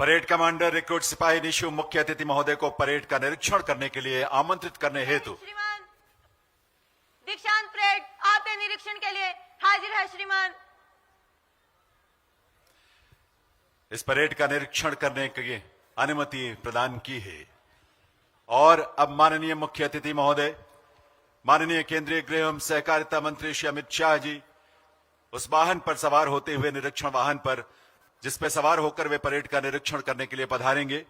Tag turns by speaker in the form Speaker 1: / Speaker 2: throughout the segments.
Speaker 1: Parade commander recruit सिपाही निशु मुख्य अतिथि महोदय को परेड का निरीक्षण करने के लिए आमंत्रित करने हेतु
Speaker 2: श्रीमान दीक्षांत परेड आपके निरीक्षण के लिए हाजिर है श्रीमान।
Speaker 1: इस परेड का निरीक्षण करने की अनुमति प्रदान की है। और अब माननीय मुख्य अतिथि महोदय, माननीय केंद्रीय गृह एवं सहकारिता मंत्री श्री अमित शाह जी उस वाहन पर सवार होते हुए, निरीक्षण वाहन पर जिस पर सवार होकर वे परेड का निरीक्षण करने के लिए पधारेंगे,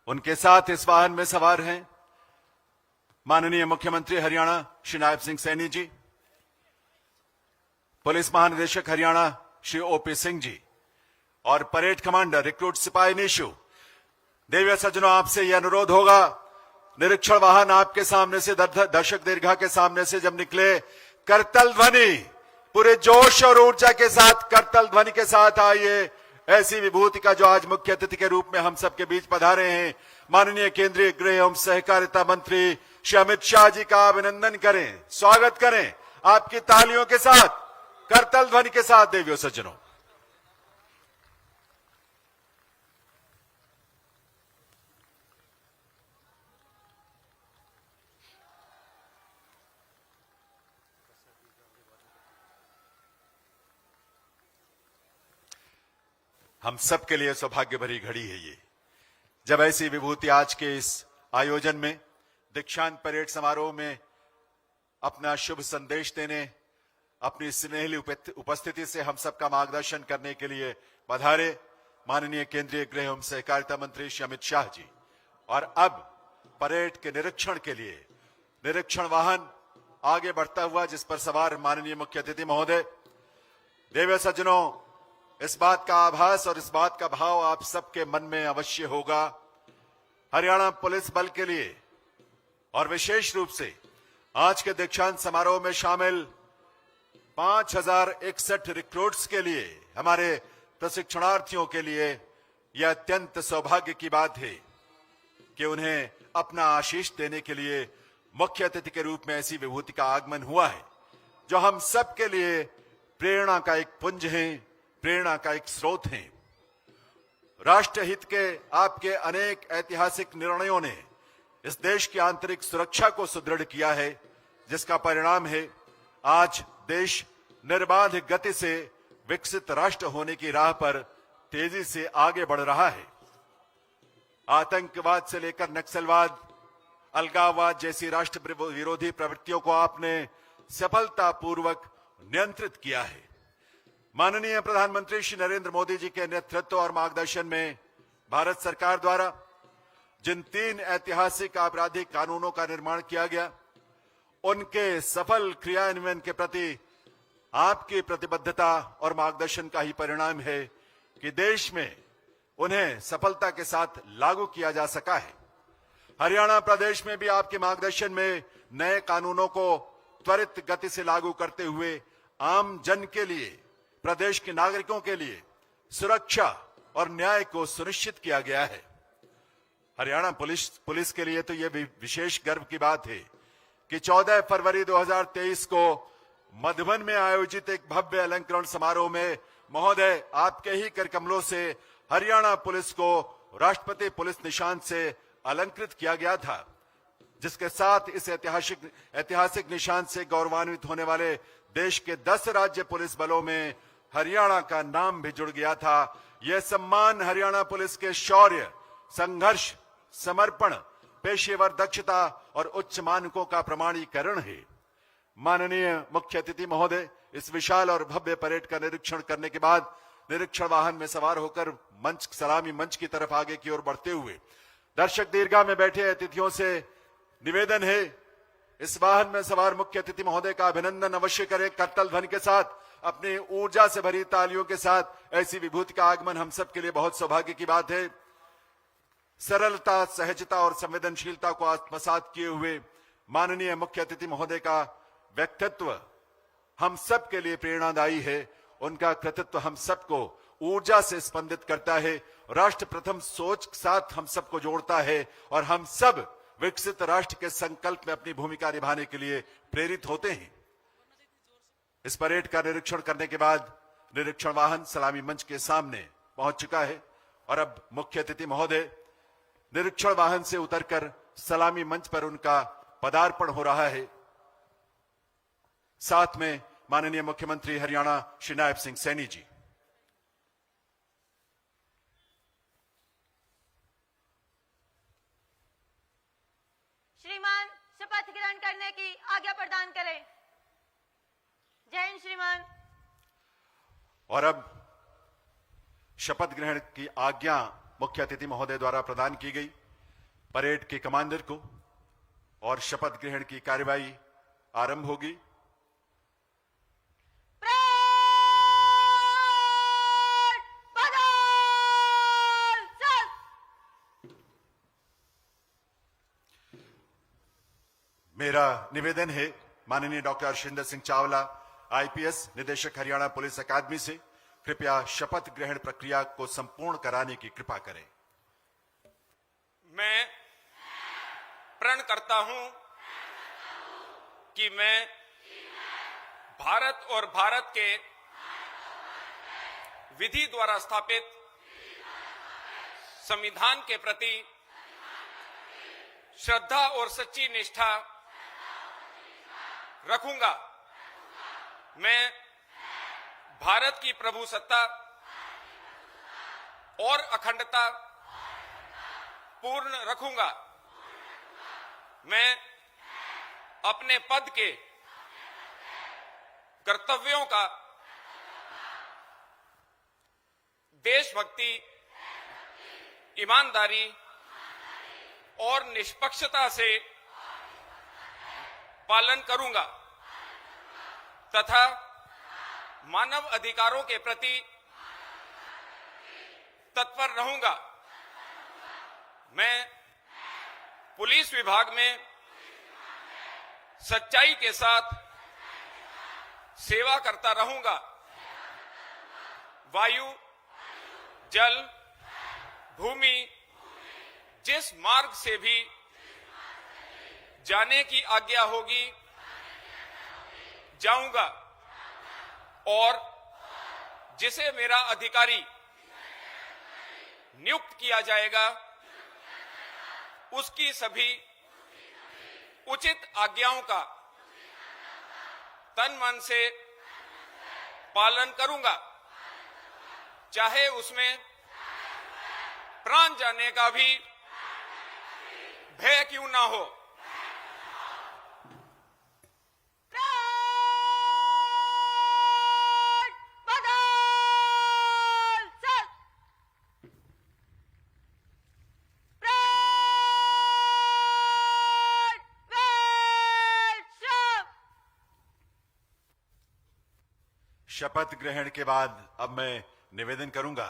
Speaker 1: उनके साथ इस वाहन में सवार हैं माननीय मुख्यमंत्री हरियाणा श्री नायब सिंह सैनी जी, पुलिस महानिदेशक हरियाणा श्री ओपी सिंह जी और परेड कमांडर रिक्रूट सिपाही निशु। देवी सज्जनों, आपसे यह अनुरोध होगा, निरीक्षण वाहन आपके सामने से, दर्शक दीर्घा के सामने से जब निकले, करतल ध्वनि पूरे जोश और ऊर्जा के साथ, करतल ध्वनि के साथ आइए। ऐसी विभूति का जो आज मुख्य अतिथि के रूप में हम सबके बीच पधारे हैं, माननीय केंद्रीय गृह एवं सहकारिता मंत्री श्री अमित शाह जी का अभिनंदन करें, स्वागत करें आपकी तालियों के साथ, करतल ध्वनि के साथ। देवियों सज्जनों, हम सबके लिए सौभाग्य भरी घड़ी है ये, जब ऐसी विभूति आज के इस आयोजन में, दीक्षांत परेड समारोह में अपना शुभ संदेश देने, अपनी स्नेहली उपस्थिति से हम सबका मार्गदर्शन करने के लिए पधारे माननीय केंद्रीय गृह एवं सहकारिता मंत्री श्री अमित शाह जी। और अब परेड के निरीक्षण के लिए निरीक्षण वाहन आगे बढ़ता हुआ, जिस पर सवार माननीय मुख्य अतिथि महोदय। देवी सज्जनों, इस बात का आभास और इस बात का भाव आप सबके मन में अवश्य होगा, हरियाणा पुलिस बल के लिए और विशेष रूप से आज के दीक्षांत समारोह में शामिल 5061 रिक्रूट्स के लिए, हमारे प्रशिक्षणार्थियों के लिए यह अत्यंत सौभाग्य की बात है कि उन्हें अपना आशीष देने के लिए मुख्य अतिथि के रूप में ऐसी विभूति का आगमन हुआ है, जो हम सब के लिए प्रेरणा का एक पुंज है, प्रेरणा का एक स्रोत है। राष्ट्र हित के आपके अनेक ऐतिहासिक निर्णयों ने इस देश की आंतरिक सुरक्षा को सुदृढ़ किया है, जिसका परिणाम है आज देश निर्बाध गति से विकसित राष्ट्र होने की राह पर तेजी से आगे बढ़ रहा है। आतंकवाद से लेकर नक्सलवाद, अलगाववाद जैसी राष्ट्र विरोधी प्रवृत्तियों को आपने सफलतापूर्वक नियंत्रित किया है। माननीय प्रधानमंत्री श्री नरेंद्र मोदी जी के नेतृत्व और मार्गदर्शन में भारत सरकार द्वारा जिन 3 ऐतिहासिक आपराधिक कानूनों का निर्माण किया गया, उनके सफल क्रियान्वयन के प्रति आपकी प्रतिबद्धता और मार्गदर्शन का ही परिणाम है कि देश में उन्हें सफलता के साथ लागू किया जा सका है। हरियाणा प्रदेश में भी आपके मार्गदर्शन में नए कानूनों को त्वरित गति से लागू करते हुए आम जन के लिए, प्रदेश के नागरिकों के लिए सुरक्षा और न्याय को सुनिश्चित किया गया है। हरियाणा पुलिस के लिए तो यह विशेष गर्व की बात है कि 14 फरवरी 2023 को मधुबन में आयोजित एक भव्य अलंकरण समारोह में महोदय आपके ही कर कमलों से हरियाणा पुलिस को राष्ट्रपति पुलिस निशान से अलंकृत किया गया था, जिसके साथ इस ऐतिहासिक निशान से गौरवान्वित होने वाले देश के 10 राज्य पुलिस बलों में हरियाणा का नाम भी जुड़ गया था। यह सम्मान हरियाणा पुलिस के शौर्य, संघर्ष, समर्पण, पेशेवर दक्षता और उच्च मानकों का प्रमाणीकरण है। माननीय मुख्य अतिथि महोदय, इस विशाल और भव्य परेड का निरीक्षण करने के बाद निरीक्षण वाहन में सवार होकर सलामी मंच की तरफ आगे की ओर बढ़ते हुए दर्शक दीर्घा में बैठे अतिथियों से निवेदन है, इस वाहन में सवार मुख्य अतिथि महोदय का अभिनंदन अवश्य करें, करतल ध्वनि के साथ, अपनी ऊर्जा से भरी तालियों के साथ। ऐसी विभूति का आगमन हम सब के लिए बहुत सौभाग्य की बात है। सरलता, सहजता और संवेदनशीलता को आत्मसात किए हुए माननीय मुख्य अतिथि महोदय का व्यक्तित्व हम सब के लिए प्रेरणादायी है। उनका कृतित्व हम सबको ऊर्जा से स्पंदित करता है, राष्ट्र प्रथम सोच के साथ हम सबको जोड़ता है और हम सब विकसित राष्ट्र के संकल्प में अपनी भूमिका निभाने के लिए प्रेरित होते हैं। इस परेड का निरीक्षण करने के बाद निरीक्षण वाहन सलामी मंच के सामने पहुंच चुका है और अब मुख्य अतिथि महोदय निरीक्षण वाहन से उतरकर सलामी मंच पर उनका पदार्पण हो रहा है। साथ में माननीय मुख्यमंत्री हरियाणा श्री नायब सिंह सैनी जी।
Speaker 2: श्रीमान शपथ ग्रहण करने की आज्ञा प्रदान करें। जय हिंद श्रीमान।
Speaker 1: और अब शपथ ग्रहण की आज्ञा मुख्य अतिथि महोदय द्वारा प्रदान की गई परेड के कमांडर को और शपथ ग्रहण की कार्यवाही आरंभ होगी। मेरा निवेदन है माननीय डॉक्टर हर्षिंदर सिंह चावला आईपीएस निदेशक हरियाणा पुलिस अकादमी से कृपया शपथ ग्रहण प्रक्रिया को संपूर्ण कराने की कृपा करें।
Speaker 3: मैं प्रण करता हूं कि मैं भारत और भारत के विधि द्वारा स्थापित संविधान के प्रति श्रद्धा और सच्ची निष्ठा रखूंगा। मैं भारत की प्रभुसत्ता और अखंडता पूर्ण रखूंगा। मैं अपने पद के कर्तव्यों का देशभक्ति, ईमानदारी और निष्पक्षता से पालन करूंगा तथा मानव अधिकारों के प्रति तत्पर रहूंगा। मैं पुलिस विभाग में सच्चाई के साथ सेवा करता रहूंगा। वायु, जल, भूमि जिस मार्ग से भी जाने की आज्ञा होगी जाऊंगा और जिसे मेरा अधिकारी नियुक्त किया जाएगा उसकी सभी उचित आज्ञाओं का तन मन से पालन करूंगा, चाहे उसमें प्राण जाने का भी भय क्यों ना हो।
Speaker 1: शपथ ग्रहण के बाद अब मैं निवेदन करूंगा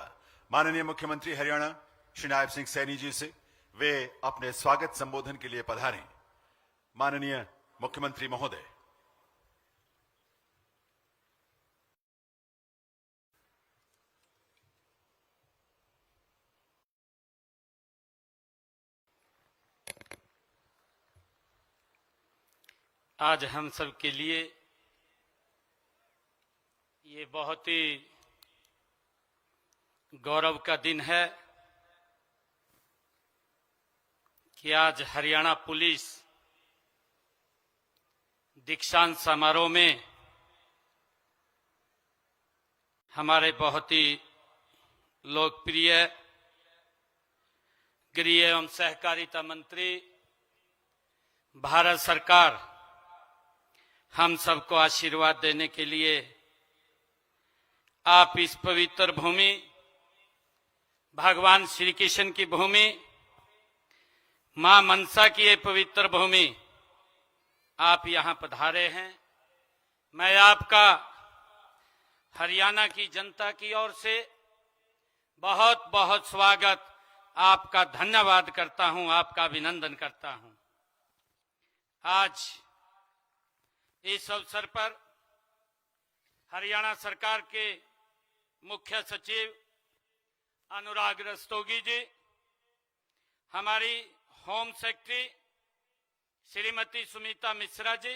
Speaker 1: माननीय मुख्यमंत्री हरियाणा श्री नायब सिंह सैनी जी से वे अपने स्वागत संबोधन के लिए पधारें। माननीय मुख्यमंत्री महोदय।
Speaker 4: आज हम सब के लिए ये बहुत ही गौरव का दिन है कि आज हरियाणा पुलिस दीक्षांत समारोह में हमारे बहुत ही लोकप्रिय गृह एवं सहकारिता मंत्री भारत सरकार हम सबको आशीर्वाद देने के लिए आप इस पवित्र भूमि, भगवान श्री कृष्ण की भूमि, मां मनसा की ये पवित्र भूमि, आप यहां पधारे हैं। मैं आपका हरियाणा की जनता की ओर से बहुत बहुत स्वागत, आपका धन्यवाद करता हूं, आपका अभिनंदन करता हूं। आज इस अवसर पर हरियाणा सरकार के मुख्य सचिव अनुराग रस्तोगी जी, हमारी होम सेक्रेटरी श्रीमती सुमिता मिश्रा जी,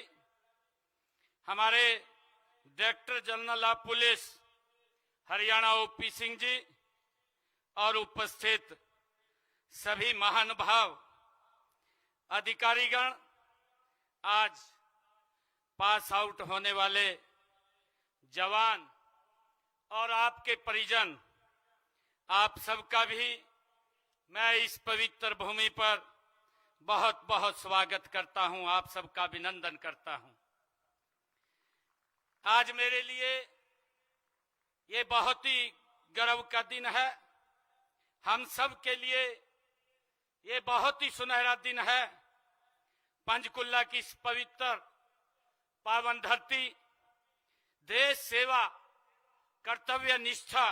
Speaker 4: हमारे director general of police Haryana OP Singh ji और उपस्थित सभी महानुभाव अधिकारीगण, आज पास आउट होने वाले जवान और आपके परिजन, आप सबका भी मैं इस पवित्र भूमि पर बहुत बहुत स्वागत करता हूं, आप सबका अभिनंदन करता हूं। आज मेरे लिए ये बहुत ही गर्व का दिन है। हम सब के लिए ये बहुत ही सुनहरा दिन है। पंचकुला की इस पवित्र पावन धरती देश सेवा, कर्तव्य निष्ठा,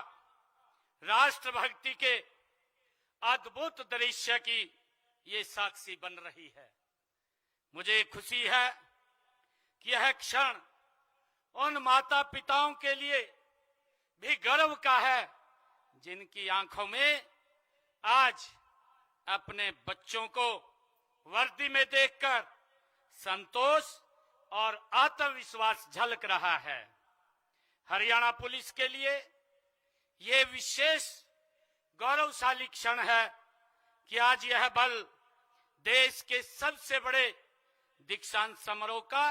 Speaker 4: राष्ट्रभक्ति के अद्भुत दृश्य की ये साक्षी बन रही है। मुझे खुशी है कि यह क्षण उन माता पिताओं के लिए भी गर्व का है जिनकी आंखों में आज अपने बच्चों को वर्दी में देखकर संतोष और आत्मविश्वास झलक रहा है। हरियाणा पुलिस के लिए ये विशेष गौरवशाली क्षण है कि आज यह बल देश के सबसे बड़े दीक्षांत समारोह का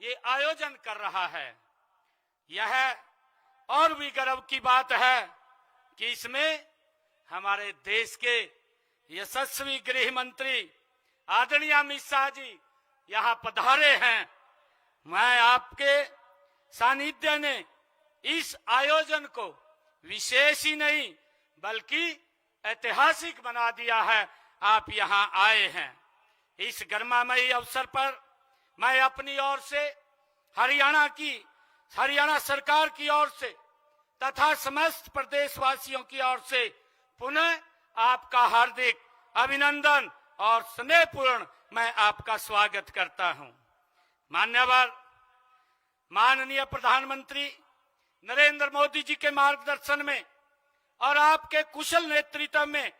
Speaker 4: ये आयोजन कर रहा है। यह और भी गर्व की बात है कि इसमें हमारे देश के यशस्वी गृह मंत्री आदरणीय अमित शाह जी यहाँ पधारे हैं। मैं आपके सानिध्य ने इस आयोजन को विशेष ही नहीं बल्कि ऐतिहासिक बना दिया है। आप यहाँ आए हैं। इस गरिमामयी अवसर पर मैं अपनी ओर से हरियाणा सरकार की ओर से तथा समस्त प्रदेशवासियों की ओर से पुनः आपका हार्दिक अभिनंदन और स्नेहपूर्ण मैं आपका स्वागत करता हूं। माननीय प्रधानमंत्री नरेंद्र मोदी जी के मार्गदर्शन में और आपके कुशल नेतृत्व में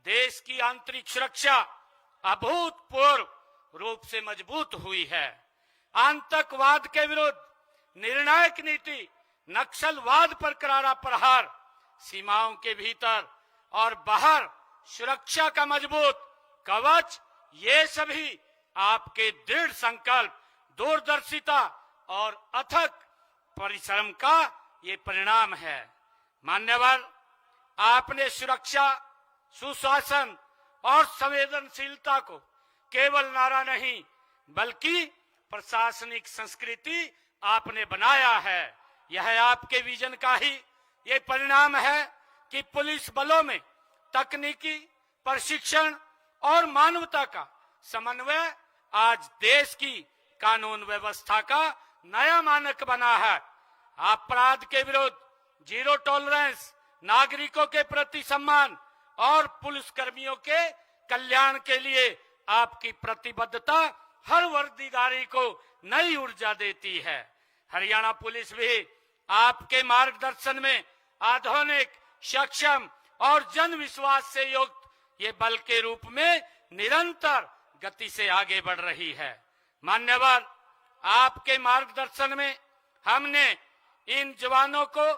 Speaker 4: देश की आंतरिक सुरक्षा अभूतपूर्व रूप से मजबूत हुई है। आतंकवाद के विरुद्ध निर्णायक नीति, नक्सलवाद पर करारा प्रहार, सीमाओं के भीतर और बाहर सुरक्षा का मजबूत कवच, ये सभी आपके दृढ़ संकल्प, दूरदर्शिता और अथक परिश्रम का ये परिणाम है। मान्यवर, आपने सुरक्षा, सुशासन और संवेदनशीलता को केवल नारा नहीं बल्कि प्रशासनिक संस्कृति आपने बनाया है। यह आपके विजन का ही ये परिणाम है कि पुलिस बलों में तकनीकी प्रशिक्षण और मानवता का समन्वय आज देश की कानून व्यवस्था का नया मानक बना है। अपराध के विरुद्ध जीरो टॉलरेंस, नागरिकों के प्रति सम्मान और पुलिसकर्मियों के कल्याण के लिए आपकी प्रतिबद्धता हर वर्दीधारी को नई ऊर्जा देती है। हरियाणा पुलिस भी आपके मार्गदर्शन में आधुनिक, सक्षम और जन विश्वास से युक्त ये बल के रूप में निरंतर गति से आगे बढ़ रही है। मान्यवर, आपके मार्गदर्शन में हमने इन जवानों को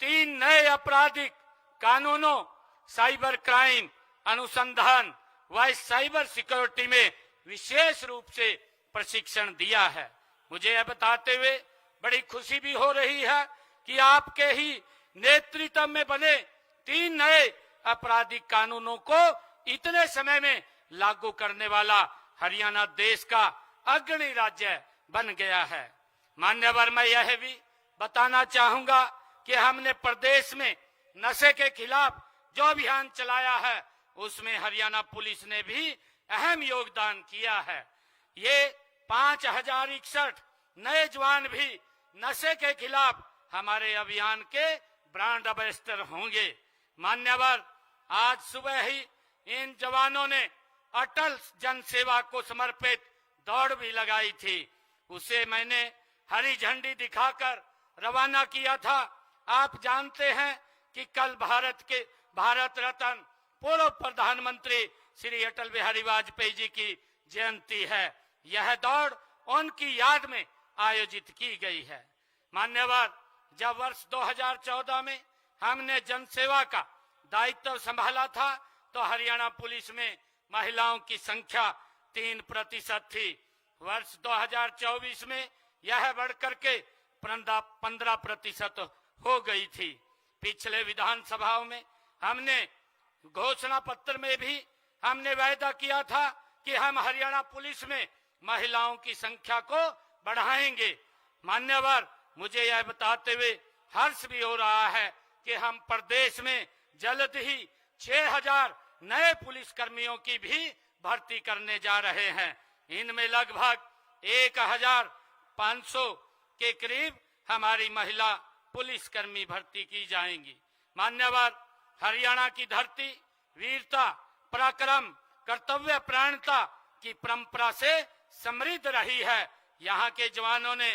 Speaker 4: 3 नए आपराधिक कानूनों, साइबर क्राइम अनुसंधान व साइबर सिक्योरिटी में विशेष रूप से प्रशिक्षण दिया है। मुझे यह बताते हुए बड़ी खुशी भी हो रही है कि आपके ही नेतृत्व में बने 3 नए आपराधिक कानूनों को इतने समय में लागू करने वाला हरियाणा देश का अग्रणी राज्य बन गया है। मान्यवर, मैं यह भी बताना चाहूंगा कि हमने प्रदेश में नशे के खिलाफ जो अभियान चलाया है उसमें हरियाणा पुलिस ने भी अहम योगदान किया है। ये 5061 नए जवान भी नशे के खिलाफ हमारे अभियान के ब्रांड एम्बेसडर होंगे। मान्यवर, आज सुबह ही इन जवानों ने अटल जन सेवा को समर्पित दौड़ भी लगाई थी। उसे मैंने हरी झंडी दिखाकर रवाना किया था। आप जानते हैं कि कल भारत रत्न पूर्व प्रधानमंत्री श्री अटल बिहारी वाजपेयी जी की जयंती है। यह दौड़ उनकी याद में आयोजित की गई है। मान्यवर, जब वर्ष 2014 में हमने जनसेवा का दायित्व संभाला था तो हरियाणा पुलिस में महिलाओं की संख्या 3% थी। वर्ष 2024 में यह बढ़कर के 15% हो गई थी। पिछले विधानसभाओं में हमने घोषणा पत्र में भी हमने वायदा किया था कि हम हरियाणा पुलिस में महिलाओं की संख्या को बढ़ाएंगे। मान्यवर, मुझे यह बताते हुए हर्ष भी हो रहा है कि हम प्रदेश में जल्द ही 6000 नए पुलिस कर्मियों की भी भर्ती करने जा रहे हैं। इनमें लगभग 1500 के करीब हमारी महिला पुलिसकर्मी भर्ती की जाएंगी। मान्यवर, हरियाणा की धरती वीरता, पराक्रम, कर्तव्य प्राणता की परंपरा से समृद्ध रही है। यहाँ के जवानों ने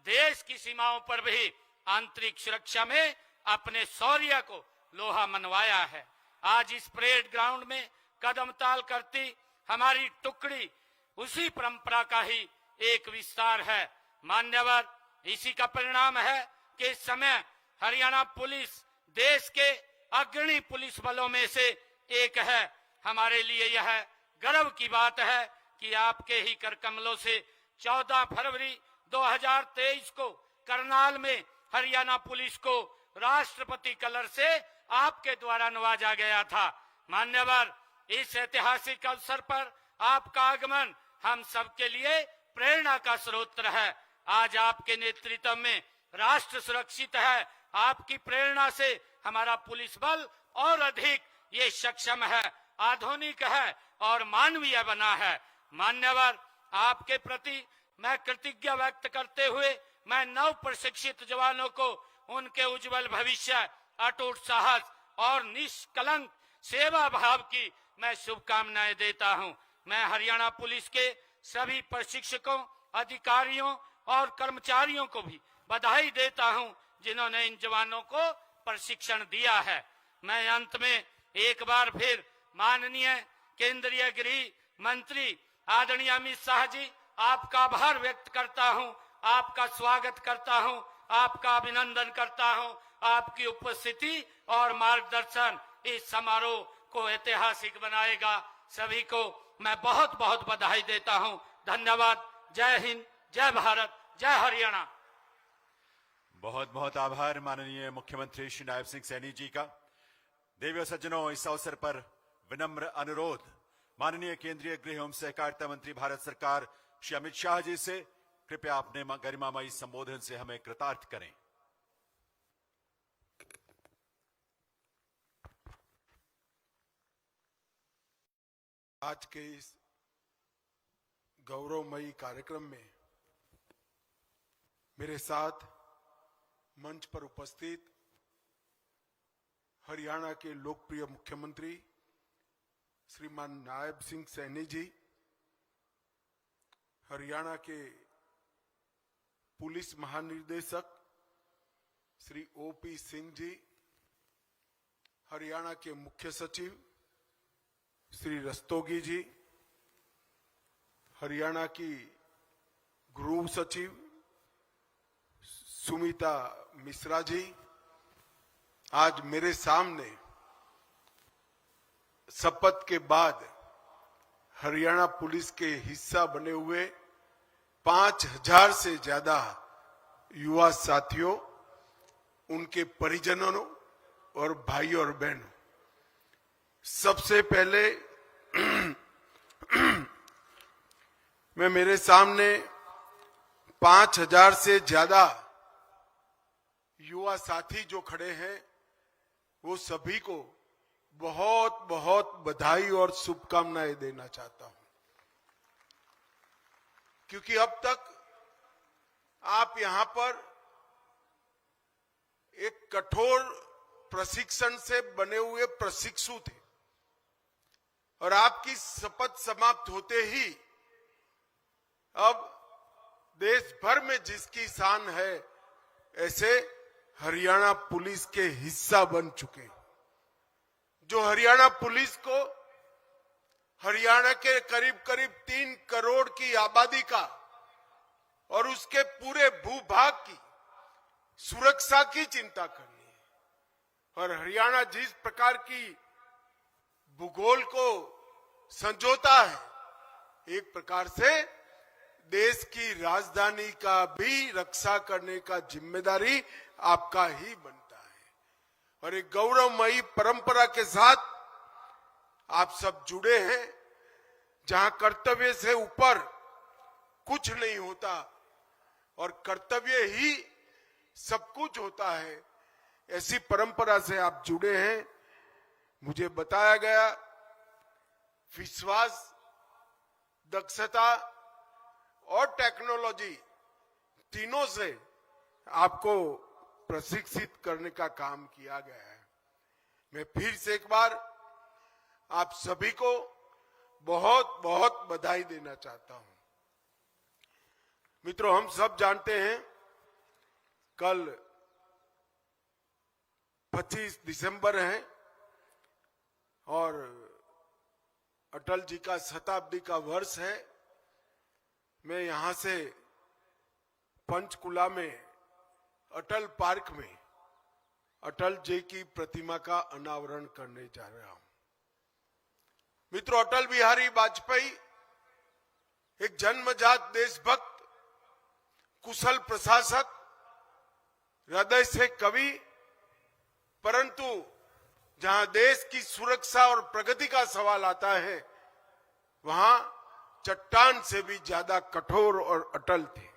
Speaker 4: देश की सीमाओं पर भी आंतरिक सुरक्षा में अपने शौर्य को लोहा मनवाया है। आज इस परेड ग्राउंड में कदम ताल करती हमारी टुकड़ी उसी परंपरा का ही एक विस्तार है। मान्यवर, इसी का परिणाम है कि इस समय हरियाणा पुलिस देश के अग्रणी पुलिस बलों में से एक है। हमारे लिए यह गर्व की बात है कि आपके ही कर कमलों से 14 फरवरी 2023 को करनाल में हरियाणा पुलिस को राष्ट्रपति कलर से आपके द्वारा नवाजा गया था। मान्यवर, इस ऐतिहासिक अवसर पर आपका आगमन हम सबके लिए प्रेरणा का स्रोत है। आज आपके नेतृत्व में राष्ट्र सुरक्षित है। आपकी प्रेरणा से हमारा पुलिस बल और अधिक ये सक्षम है, आधुनिक है और मानवीय बना है। मान्यवर, आपके प्रति मैं कृतज्ञता व्यक्त करते हुए मैं नव प्रशिक्षित जवानों को उनके उज्जवल भविष्य, अटूट साहस और निष्कलंक सेवा भाव की मैं शुभकामनाएं देता हूं। मैं हरियाणा पुलिस के सभी प्रशिक्षकों, अधिकारियों और कर्मचारियों को भी बधाई देता हूं जिन्होंने इन जवानों को प्रशिक्षण दिया है। मैं अंत में एक बार फिर माननीय केंद्रीय गृह मंत्री आदरणीय अमित शाह जी, आपका आभार व्यक्त करता हूं, आपका स्वागत करता हूं, आपका अभिनंदन करता हूं। आपकी उपस्थिति और मार्गदर्शन इस समारोह को ऐतिहासिक बनाएगा। सभी को मैं बहुत बहुत बधाई देता हूं। धन्यवाद। जय हिंद, जय भारत, जय हरियाणा।
Speaker 1: बहुत बहुत आभार माननीय मुख्यमंत्री श्री नायब सिंह सैनी जी का। देवी सज्जनों, इस अवसर पर विनम्र अनुरोध माननीय केंद्रीय गृह एवं सहकारिता मंत्री भारत सरकार श्री अमित शाह जी से, कृपया अपने गरिमामयी संबोधन से हमें कृतार्थ करें।
Speaker 5: आज के इस गौरवमयी कार्यक्रम में मेरे साथ मंच पर उपस्थित हरियाणा के लोकप्रिय मुख्यमंत्री श्रीमान नायब सिंह सैनी जी, हरियाणा के पुलिस महानिदेशक श्री ओपी सिंह जी, हरियाणा के मुख्य सचिव श्री रस्तोगी जी, हरियाणा की गृह सचिव सुमिता मिश्रा जी, आज मेरे सामने शपथ के बाद हरियाणा पुलिस के हिस्सा बने हुए 5000 से ज्यादा युवा साथियों, उनके परिजनों और भाइयों और बहनों, सबसे पहले मैं मेरे सामने 5000 से ज्यादा युवा साथी जो खड़े हैं वो सभी को बहुत बहुत बधाई और शुभकामनाएं देना चाहता हूं, क्योंकि अब तक आप यहां पर एक कठोर प्रशिक्षण से बने हुए प्रशिक्षु थे और आपकी शपथ समाप्त होते ही अब देश भर में जिसकी शान है ऐसे हरियाणा पुलिस के हिस्सा बन चुके, जो हरियाणा पुलिस को हरियाणा के करीब करीब 3 करोड़ की आबादी का और उसके पूरे भूभाग की सुरक्षा की चिंता करनी है। और हरियाणा जिस प्रकार की भूगोल को संजोता है, एक प्रकार से देश की राजधानी का भी रक्षा करने का जिम्मेदारी आपका ही बनता है। और एक गौरवमयी परंपरा के साथ आप सब जुड़े हैं, जहां कर्तव्य से ऊपर कुछ नहीं होता और कर्तव्य ही सब कुछ होता है, ऐसी परंपरा से आप जुड़े हैं। मुझे बताया गया विश्वास, दक्षता और टेक्नोलॉजी तीनों से आपको प्रशिक्षित करने का काम किया गया है। मैं फिर से एक बार आप सभी को बहुत बहुत बधाई देना चाहता हूं। मित्रों, हम सब जानते हैं कल 25 दिसंबर है और अटल जी का शताब्दी का वर्ष है। मैं यहां से पंचकुला में अटल पार्क में अटल जी की प्रतिमा का अनावरण करने जा रहा हूं। मित्रों, अटल बिहारी वाजपेयी एक जन्मजात देशभक्त, कुशल प्रशासक, हृदय से कवि, परंतु जहां देश की सुरक्षा और प्रगति का सवाल आता है, वहां चट्टान से भी ज्यादा कठोर और अटल थे।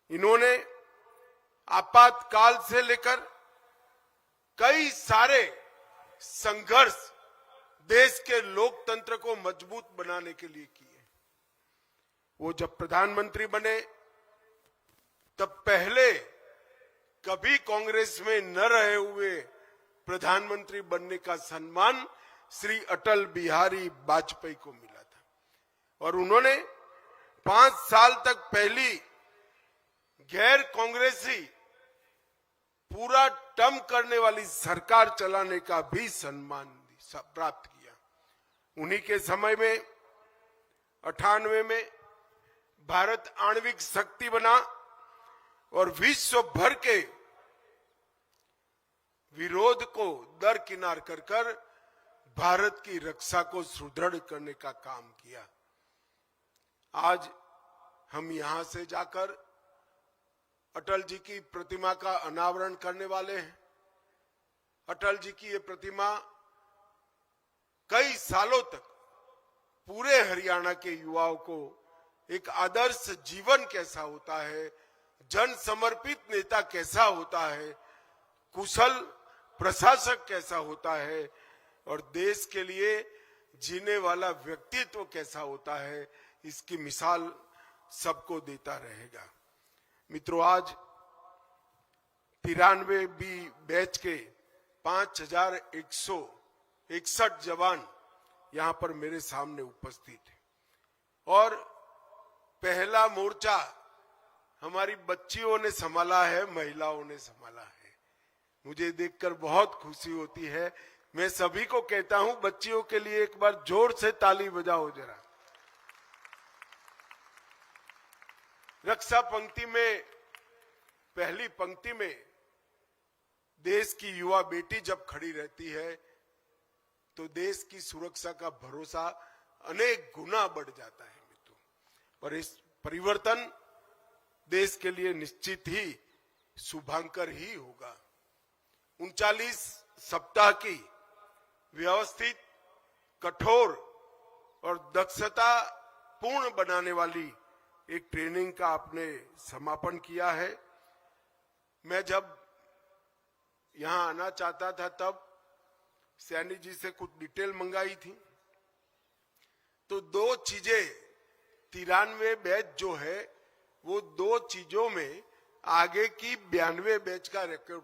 Speaker 5: इन्होंने आपातकाल से लेकर कई सारे संघर्ष देश के लोकतंत्र को मजबूत बनाने के लिए किए। वो जब प्रधानमंत्री बने तब पहले कभी कांग्रेस में न रहे हुए प्रधानमंत्री बनने का सम्मान श्री अटल बिहारी वाजपेयी को मिला था और उन्होंने 5 साल तक पहली गैर कांग्रेसी पूरा टर्म करने वाली सरकार चलाने का भी सम्मान प्राप्त किया। उन्हीं के समय में 98 में भारत आणविक शक्ति बना और विश्व भर के विरोध को दरकिनार कर भारत की रक्षा को सुदृढ़ करने का काम किया। आज हम यहां से जाकर अटल जी की प्रतिमा का अनावरण करने वाले हैं। अटल जी की ये प्रतिमा कई सालों तक पूरे हरियाणा के युवाओं को एक आदर्श जीवन कैसा होता है, जन समर्पित नेता कैसा होता है, कुशल प्रशासक कैसा होता है और देश के लिए जीने वाला व्यक्तित्व कैसा होता है, इसकी मिसाल सबको देता रहेगा। मित्रों, आज 93 बैच के 5161 जवान यहां पर मेरे सामने उपस्थित हैं और पहला मोर्चा हमारी बच्चियों ने संभाला है, महिलाओं ने संभाला है। मुझे देखकर बहुत खुशी होती है। मैं सभी को कहता हूं, बच्चियों के लिए एक बार जोर से ताली बजाओ जरा। रक्षा पंक्ति में, पहली पंक्ति में देश की युवा बेटी जब खड़ी रहती है तो देश की सुरक्षा का भरोसा अनेक गुना बढ़ जाता है मित्रों। और इस परिवर्तन देश के लिए निश्चित ही शुभांकर ही होगा। 39 सप्ताह की व्यवस्थित, कठोर और दक्षता पूर्ण बनाने वाली एक ट्रेनिंग का आपने समापन किया है। मैं जब यहां आना चाहता था तब सैनी जी से कुछ डिटेल मंगाई थी, तो 2 चीजें 93 बैच जो है वो 2 चीजों में आगे की 92 बैच का रिकॉर्ड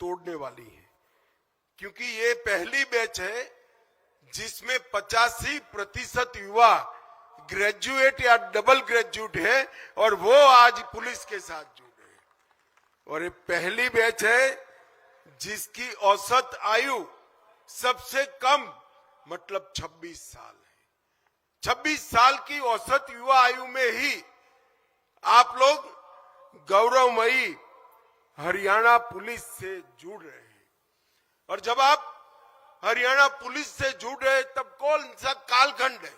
Speaker 5: तोड़ने वाली है, क्योंकि ये पहली बैच है जिसमें 85% युवा ग्रेजुएट या डबल ग्रेजुएट है और वो आज पुलिस के साथ जुड़े हैं। और ये पहली बैच है जिसकी औसत आयु सबसे कम मतलब 26 साल है। 26 साल की औसत युवा आयु में ही आप लोग गौरवमयी हरियाणा पुलिस से जुड़ रहे हैं। और जब आप हरियाणा पुलिस से जुड़ रहे हैं तब कौन सा कालखंड है?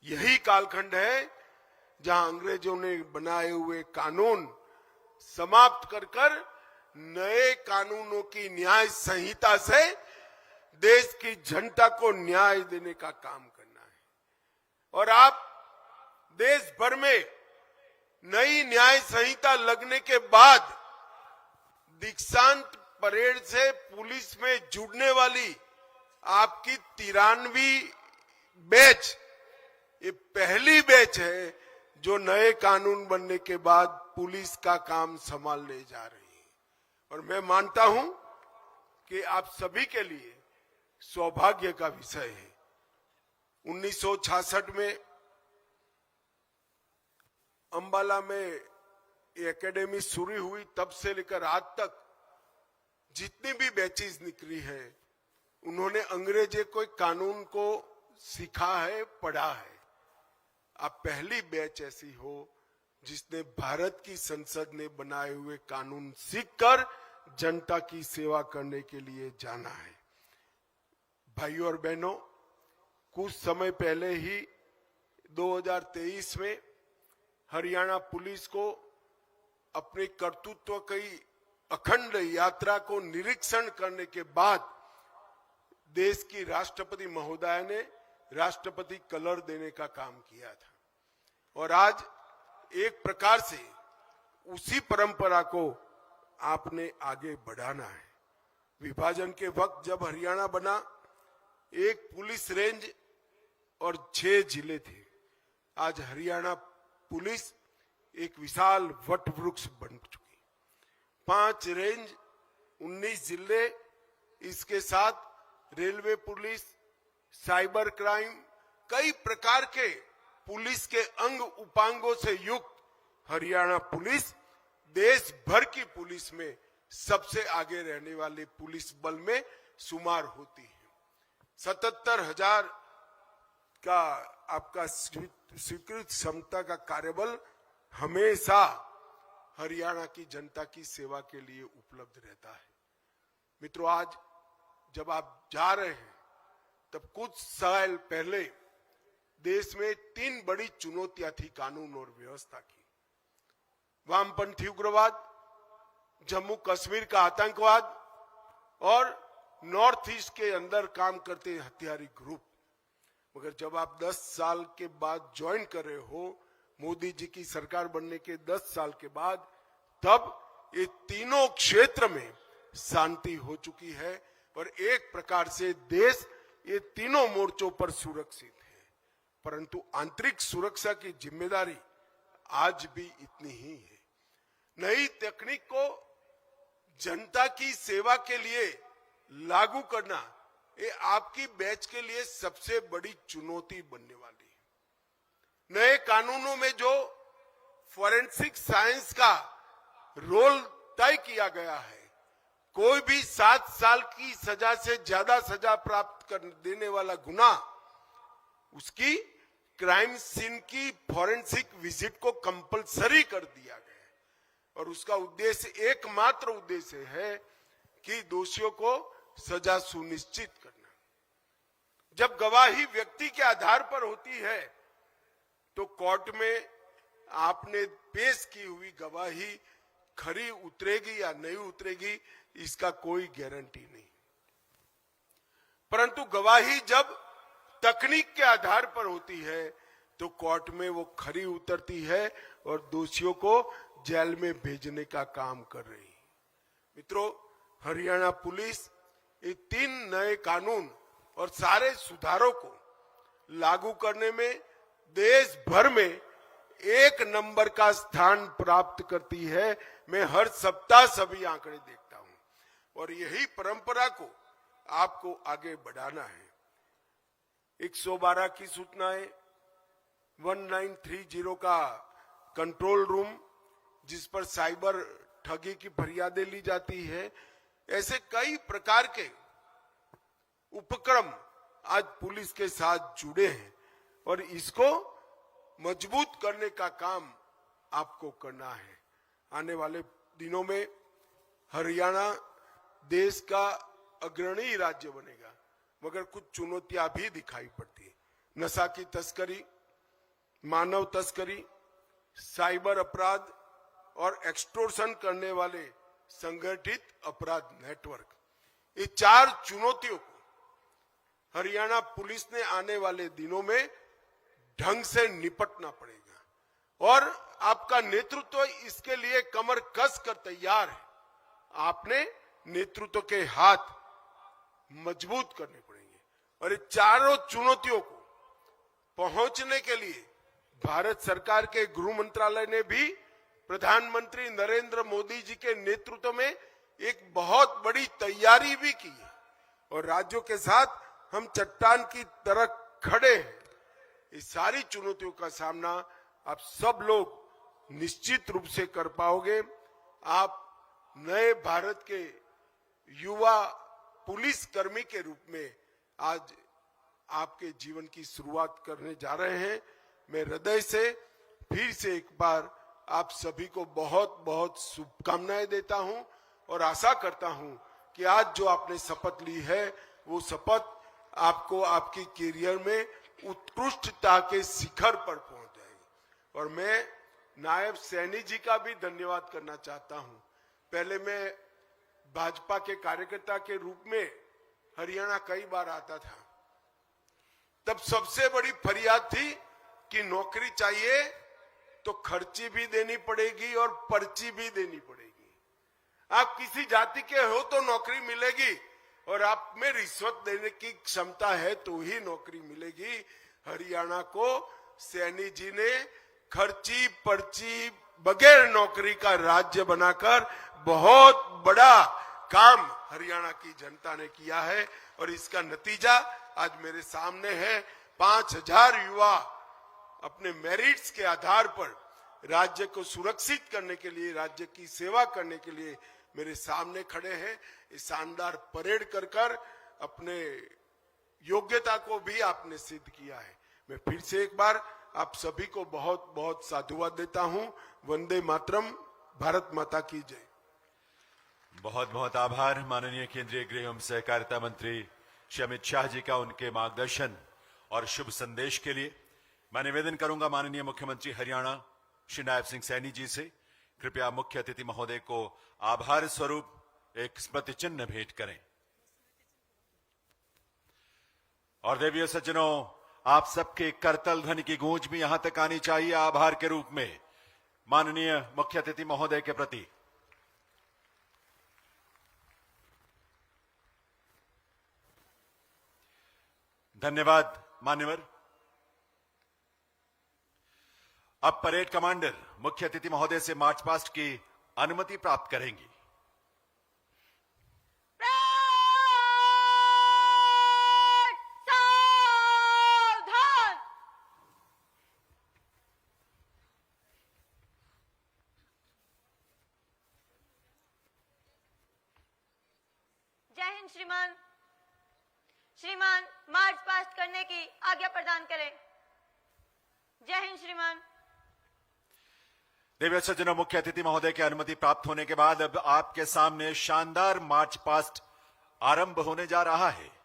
Speaker 5: यही कालखंड है जहां अंग्रेजों ने बनाए हुए कानून समाप्त कर नए कानूनों की न्याय संहिता से देश की जनता को न्याय देने का काम करना है। और आप देश भर में नई न्याय संहिता लगने के बाद दीक्षांत परेड से पुलिस में जुड़ने वाली आपकी 93वीं बैच, ये पहली बैच है जो नए कानून बनने के बाद पुलिस का काम संभालने जा रही है। और मैं मानता हूं कि आप सभी के लिए सौभाग्य का विषय है। 1966 में अंबाला में ये एकेडमी शुरू हुई, तब से लेकर आज तक जितनी भी बैचेस निकली है उन्होंने अंग्रेजी कोई कानून को सीखा है, पढ़ा है। आप पहली बैच ऐसी हो जिसने भारत की संसद ने बनाए हुए कानून सीखकर जनता की सेवा करने के लिए जाना है। भाइयों और बहनों, कुछ समय पहले ही 2023 में हरियाणा पुलिस को अपने कर्तृत्व की अखंड यात्रा को निरीक्षण करने के बाद देश की राष्ट्रपति महोदया ने राष्ट्रपति कलर देने का काम किया था। और आज एक प्रकार से उसी परंपरा को आपने आगे बढ़ाना है। विभाजन के वक्त जब हरियाणा बना, एक पुलिस रेंज और 6 जिले थे। आज हरियाणा पुलिस एक विशाल वट वृक्ष बन चुकी। 5 रेंज, 19 जिले, इसके साथ रेलवे पुलिस, साइबर क्राइम, कई प्रकार के पुलिस के अंग उपांगों से युक्त हरियाणा पुलिस देश भर की पुलिस में सबसे आगे रहने वाले पुलिस बल में शुमार होती है। 77,000 का आपका स्वीकृत क्षमता का कार्यबल हमेशा हरियाणा की जनता की सेवा के लिए उपलब्ध रहता है। मित्रों, आज जब आप जा रहे हैं तब कुछ साल पहले देश में 3 बड़ी चुनौतियां थी कानून और व्यवस्था की। वामपंथी उग्रवाद, जम्मू कश्मीर का आतंकवाद और नॉर्थ ईस्ट के अंदर काम करते हथियारी ग्रुप। मगर जब आप 10 साल के बाद ज्वाइन कर रहे हो, मोदी जी की सरकार बनने के 10 साल के बाद, तब ये तीनों क्षेत्र में शांति हो चुकी है और एक प्रकार से देश ये तीनों मोर्चों पर सुरक्षित है। परंतु आंतरिक सुरक्षा की जिम्मेदारी आज भी इतनी ही है। नई तकनीक को जनता की सेवा के लिए लागू करना, ये आपकी बैच के लिए सबसे बड़ी चुनौती बनने वाली है। नए कानूनों में जो फॉरेंसिक साइंस का रोल तय किया गया है, कोई भी 7 साल की सजा से ज्यादा सजा प्राप्त कर देने वाला गुनाह, उसकी क्राइम सीन की फॉरेंसिक विजिट को कंपलसरी कर दिया गया है। और उसका उद्देश्य, एकमात्र उद्देश्य है कि दोषियों को सजा सुनिश्चित करना। जब गवाही व्यक्ति के आधार पर होती है तो कोर्ट में आपने पेश की हुई गवाही खरी उतरेगी या नहीं उतरेगी, इसका कोई गारंटी नहीं। परंतु गवाही जब तकनीक के आधार पर होती है तो कोर्ट में वो खरी उतरती है और दोषियों को जेल में भेजने का काम कर रही है। मित्रों, हरियाणा पुलिस ये 3 नए कानून और सारे सुधारों को लागू करने में देश भर में 1 नंबर का स्थान प्राप्त करती है। मैं हर सप्ताह सभी आंकड़े देखता हूं और यही परंपरा को आपको आगे बढ़ाना है। 112 की सूचनाएं, 1930 का कंट्रोल रूम जिस पर साइबर ठगी की फरियादें ली जाती है, ऐसे कई प्रकार के उपक्रम आज पुलिस के साथ जुड़े हैं और इसको मजबूत करने का काम आपको करना है। आने वाले दिनों में हरियाणा देश का अग्रणी राज्य बनेगा, मगर कुछ चुनौतियां भी दिखाई पड़ती है। नशा की तस्करी, मानव तस्करी, साइबर अपराध और एक्सटोर्शन करने वाले संगठित अपराध नेटवर्क, ये 4 चुनौतियों को हरियाणा पुलिस ने आने वाले दिनों में ढंग से निपटना पड़ेगा और आपका नेतृत्व इसके लिए कमर कस कर तैयार है। आपने नेतृत्व के हाथ मजबूत करने पड़ेंगे और ये चारों चुनौतियों को पहुंचने के लिए भारत सरकार के गृह मंत्रालय ने भी प्रधानमंत्री नरेंद्र मोदी जी के नेतृत्व में एक बहुत बड़ी तैयारी भी की है और राज्यों के साथ हम चट्टान की तरह खड़े हैं। इस सारी चुनौतियों का सामना आप सब लोग निश्चित रूप से कर पाओगे। आप नए भारत के युवा पुलिस कर्मी के रूप में आज आपके जीवन की शुरुआत करने जा रहे हैं। मैं हृदय से फिर से एक बार आप सभी को बहुत बहुत शुभकामनाएं देता हूं और आशा करता हूं कि आज जो आपने शपथ ली है वो शपथ आपको आपकी करियर में उत्कृष्टता के शिखर पर पहुंच जाएगी। और मैं नायब सैनी जी का भी धन्यवाद करना चाहता हूं। पहले मैं भाजपा के कार्यकर्ता के रूप में हरियाणा कई बार आता था, तब सबसे बड़ी फरियाद थी कि नौकरी चाहिए तो खर्ची भी देनी पड़ेगी और पर्ची भी देनी पड़ेगी। आप किसी जाति के हो तो नौकरी मिलेगी और आप में रिश्वत देने की क्षमता है तो ही नौकरी मिलेगी। हरियाणा को सैनी जी ने खर्ची पर्ची बगैर नौकरी का राज्य बनाकर बहुत बड़ा काम हरियाणा की जनता ने किया है और इसका नतीजा आज मेरे सामने है। 5000 युवा अपने मेरिट्स के आधार पर राज्य को सुरक्षित करने के लिए, राज्य की सेवा करने के लिए मेरे सामने खड़े हैं। इस शानदार परेड कर कर अपने योग्यता को भी आपने सिद्ध किया है। मैं फिर से एक बार आप सभी को बहुत बहुत साधुवाद देता हूं। वंदे मातरम, भारत माता की जय।
Speaker 1: बहुत बहुत आभार माननीय केंद्रीय गृह एवं सहकारिता मंत्री श्री अमित शाह जी का उनके मार्गदर्शन और शुभ संदेश के लिए। मैं निवेदन करूंगा माननीय मुख्यमंत्री हरियाणा श्री नायब सिंह सैनी जी से, कृपया मुख्य अतिथि महोदय को आभार स्वरूप एक स्मृति चिन्ह भेंट करें। और देवियों सज्जनों, आप सबके करतल ध्वनि की गूंज भी यहां तक आनी चाहिए आभार के रूप में माननीय मुख्य अतिथि महोदय के प्रति। धन्यवाद मान्यवर। अब परेड कमांडर मुख्य अतिथि महोदय से मार्च पास्ट की अनुमति प्राप्त करेंगी।
Speaker 2: सावधान। जय हिंद श्रीमान। श्रीमान, मार्च पास्ट करने की आज्ञा प्रदान करें। जय हिंद श्रीमान।
Speaker 1: देवी सज्जनों, मुख्य अतिथि महोदय की अनुमति प्राप्त होने के बाद अब आपके सामने शानदार मार्च पास्ट आरंभ होने जा रहा है।